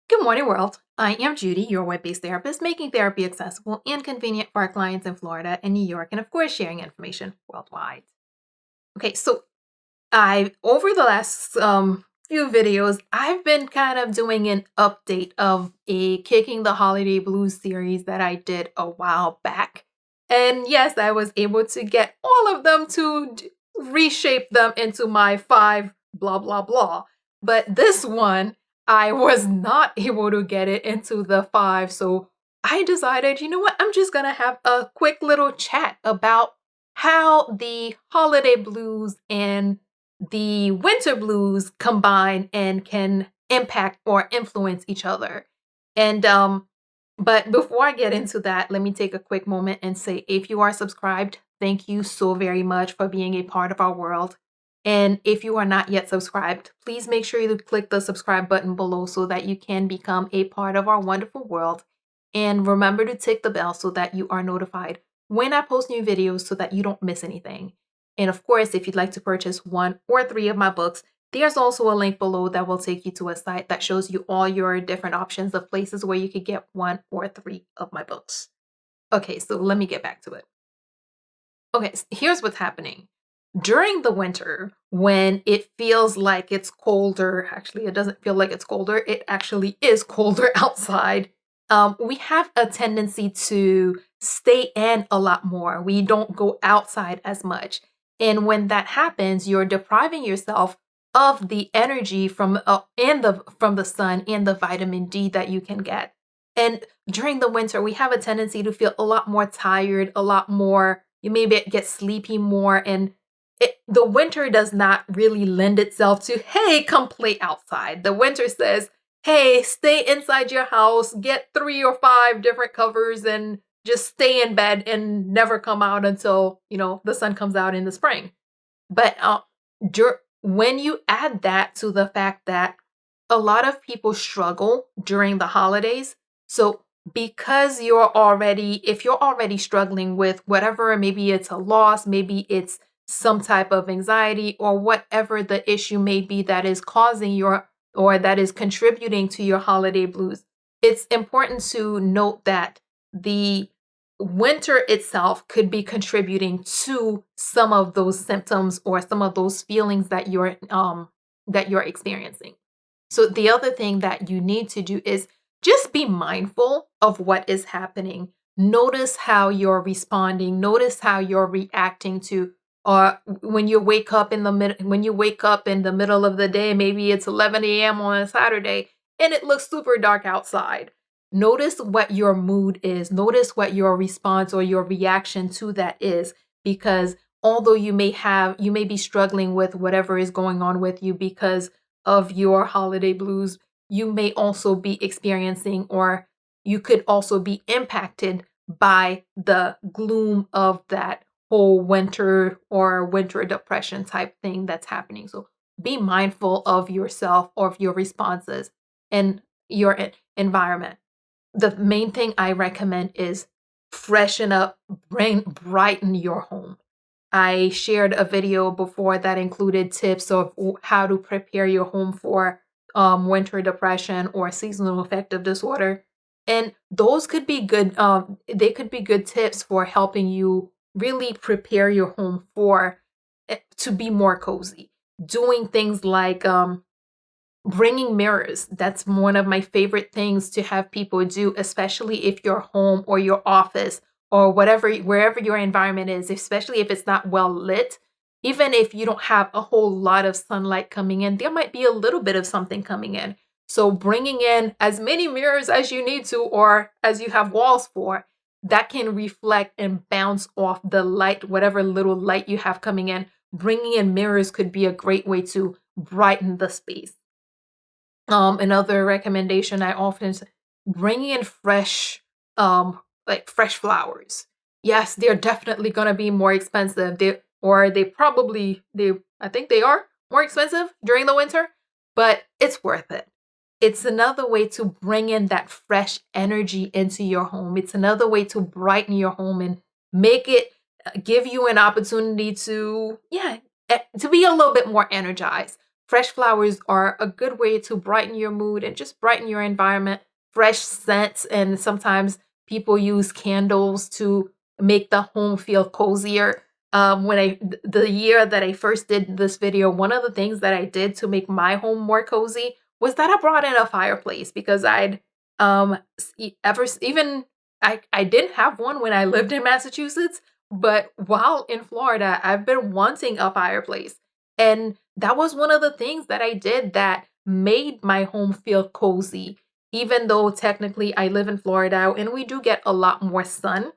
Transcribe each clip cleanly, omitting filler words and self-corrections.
Good morning, world. I am Judy, your web-based therapist, making therapy accessible and convenient for our clients in Florida and New York, and of course, sharing information worldwide. Okay, so I over the last few videos, I've been kind of doing an update of a Kicking the Holiday Blues series that I did a while back. And yes, I was able to get all of them to reshape them into my five blah blah blah. But this one, I was not able to get it into the five. So I decided, you know what? I'm just going to have a quick little chat about how the holiday blues and the winter blues combine and can impact or influence each other. And but before I get into that, let me take a quick moment and say if you are subscribed, thank you so very much for being a part of our world. And if you are not yet subscribed, please make sure you click the subscribe button below so that you can become a part of our wonderful world. And remember to tick the bell so that you are notified when I post new videos so that you don't miss anything. And of course, if you'd like to purchase one or three of my books, there's also a link below that will take you to a site that shows you all your different options of places where you could get one or three of my books. Okay, so let me get back to it. Okay, so here's what's happening. During the winter, when it feels like it's colder, actually, it doesn't feel like it's colder, it actually is colder outside. We have a tendency to stay in a lot more. We don't go outside as much. And when that happens, you're depriving yourself of the energy from the sun and the vitamin D that you can get. And during the winter, we have a tendency to feel a lot more tired, a lot more, you maybe get sleepy more. And the winter does not really lend itself to, hey, come play outside. The winter says, hey, stay inside your house, get 3 or 5 different covers and just stay in bed and never come out until, the sun comes out in the spring. But when you add that to the fact that a lot of people struggle during the holidays, so because if you're already struggling with whatever, maybe it's a loss, maybe it's some type of anxiety or whatever the issue may be that is causing or that is contributing to your holiday blues, it's important to note that the winter itself could be contributing to some of those symptoms or some of those feelings that you're experiencing. So the other thing that you need to do is just be mindful of what is happening. Notice how you're responding. Notice how you're reacting to, or when you wake up in the middle of the day, maybe it's 11 a.m. on a Saturday and it looks super dark outside. Notice what your mood is. Notice what your response or your reaction to that is, because although you may be struggling with whatever is going on with you because of your holiday blues, you may also be experiencing, or you could also be impacted by the gloom of that whole winter or winter depression type thing that's happening. So be mindful of yourself, of your responses, and your environment. The main thing I recommend is freshen up, brighten your home. I shared a video before that included tips of how to prepare your home for winter depression or seasonal affective disorder. And those could be good, they could be good tips for helping you really prepare your home to be more cozy. Doing things like bringing mirrors. That's one of my favorite things to have people do, especially if your home or your office or wherever your environment is, especially if it's not well lit. Even if you don't have a whole lot of sunlight coming in, there might be a little bit of something coming in. So bringing in as many mirrors as you need to, or as you have walls for, that can reflect and bounce off the light, whatever little light you have coming in. Bringing in mirrors could be a great way to brighten the space. Another recommendation I often say, bringing in fresh flowers. Yes, they're definitely going to be more expensive. I think they are more expensive during the winter, but it's worth it. It's another way to bring in that fresh energy into your home. It's another way to brighten your home and give you an opportunity to be a little bit more energized. fresh flowers are a good way to brighten your mood and just brighten your environment. Fresh scents, and sometimes people use candles to make the home feel cozier. The year that I first did this video, one of the things that I did to make my home more cozy was that I brought in a fireplace because I'd even I didn't have one when I lived in Massachusetts, but while in Florida, I've been wanting a fireplace. And that was one of the things that I did that made my home feel cozy, even though technically I live in Florida and we do get a lot more sun.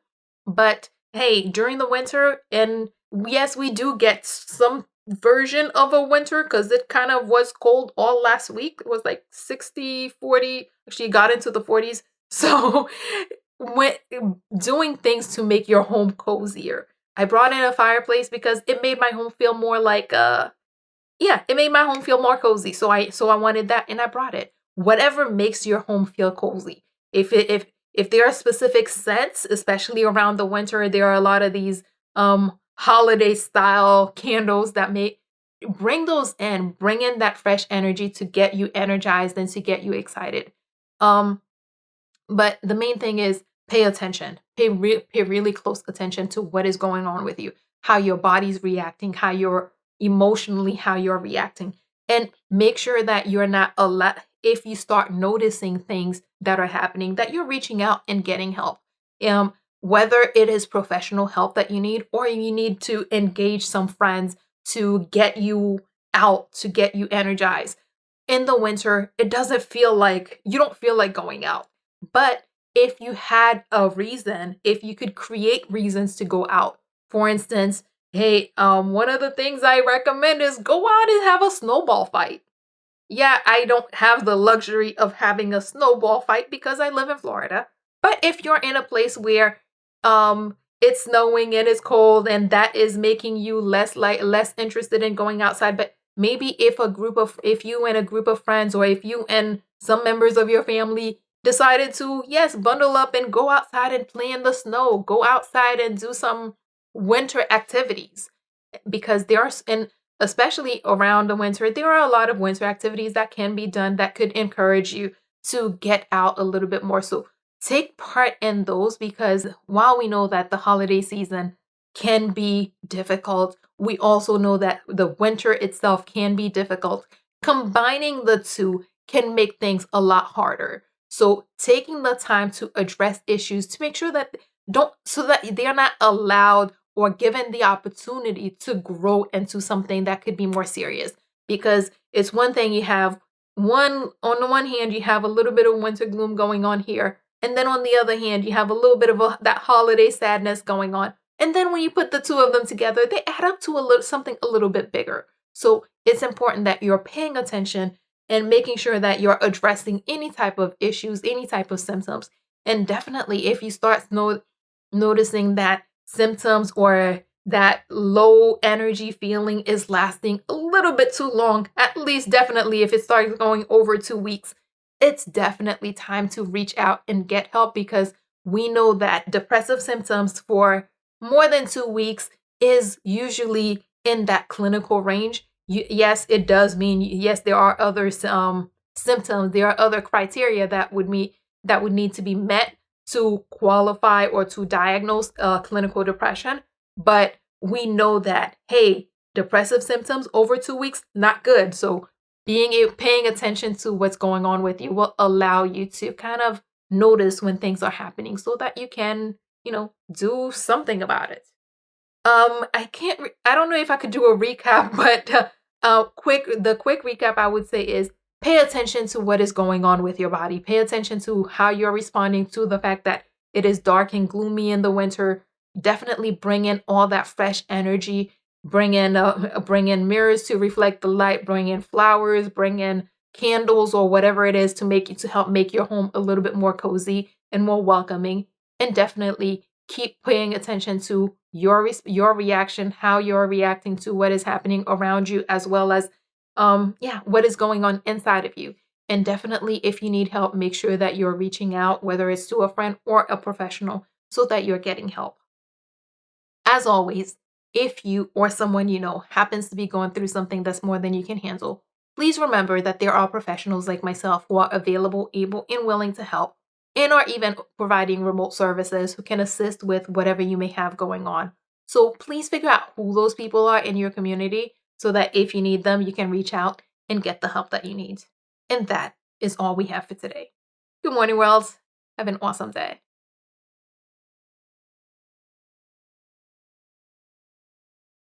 But hey, during the winter, and yes, we do get some version of a winter because it kind of was cold all last week. It was like 60, 40. Actually got into the 40s. So when doing things to make your home cozier. I brought in a fireplace because it made my home feel more like it made my home feel more cozy. So I wanted that and I brought it. Whatever makes your home feel cozy. If there are specific scents, especially around the winter, there are a lot of these holiday style candles that make bring those in, bring in that fresh energy to get you energized and to get you excited. Um but the main thing is pay attention. Pay really close attention to what is going on with you, how your body's reacting, how you're reacting. And make sure that you're not if you start noticing things that are happening, that you're reaching out and getting help. Whether it is professional help that you need, or you need to engage some friends to get you out, to get you energized. In the winter, it doesn't feel like you don't feel like going out. But if you had a reason, if you could create reasons to go out, for instance, hey, one of the things I recommend is go out and have a snowball fight. Yeah, I don't have the luxury of having a snowball fight because I live in Florida. But if you're in a place where it's snowing and it's cold and that is making you less interested in going outside, but maybe if you and a group of friends, or if you and some members of your family decided to, yes, bundle up and go outside and play in the snow, go outside and do some winter activities, because and especially around the winter, there are a lot of winter activities that can be done that could encourage you to get out a little bit more. So take part in those, because while we know that the holiday season can be difficult, we also know that the winter itself can be difficult. Combining the two can make things a lot harder. So taking the time to address issues to make sure that so that they're not allowed or given the opportunity to grow into something that could be more serious. Because it's one thing, you have on the one hand, you have a little bit of winter gloom going on here. And then on the other hand, you have a little bit of that holiday sadness going on. And then when you put the two of them together, they add up to something a little bit bigger. So it's important that you're paying attention and making sure that you're addressing any type of issues, any type of symptoms. And definitely, if you start noticing that symptoms or that low energy feeling is lasting a little bit too long, at least definitely if it starts going over 2 weeks, it's definitely time to reach out and get help, because we know that depressive symptoms for more than 2 weeks is usually in that clinical range. Yes, it does mean, yes, there are other symptoms, there are other criteria that would need to be met to qualify or to diagnose clinical depression. But we know that, hey, depressive symptoms over 2 weeks, not good. So paying attention to what's going on with you will allow you to kind of notice when things are happening so that you can, do something about it. I don't know if I could do a recap, but the quick recap I would say is pay attention to what is going on with your body. Pay attention to how you're responding to the fact that it is dark and gloomy in the winter. Definitely bring in all that fresh energy. Bring in mirrors to reflect the light. Bring in flowers. Bring in candles or whatever it is to help make your home a little bit more cozy and more welcoming. And definitely keep paying attention to your reaction, how you're reacting to what is happening around you, as well as what is going on inside of you. And definitely, if you need help, make sure that you're reaching out, whether it's to a friend or a professional, so that you're getting help. As always, if you or someone you know happens to be going through something that's more than you can handle, please remember that there are professionals like myself who are available, able, and willing to help, and are even providing remote services who can assist with whatever you may have going on. So please figure out who those people are in your community so that if you need them, you can reach out and get the help that you need. And that is all we have for today. Good morning, world. Have an awesome day.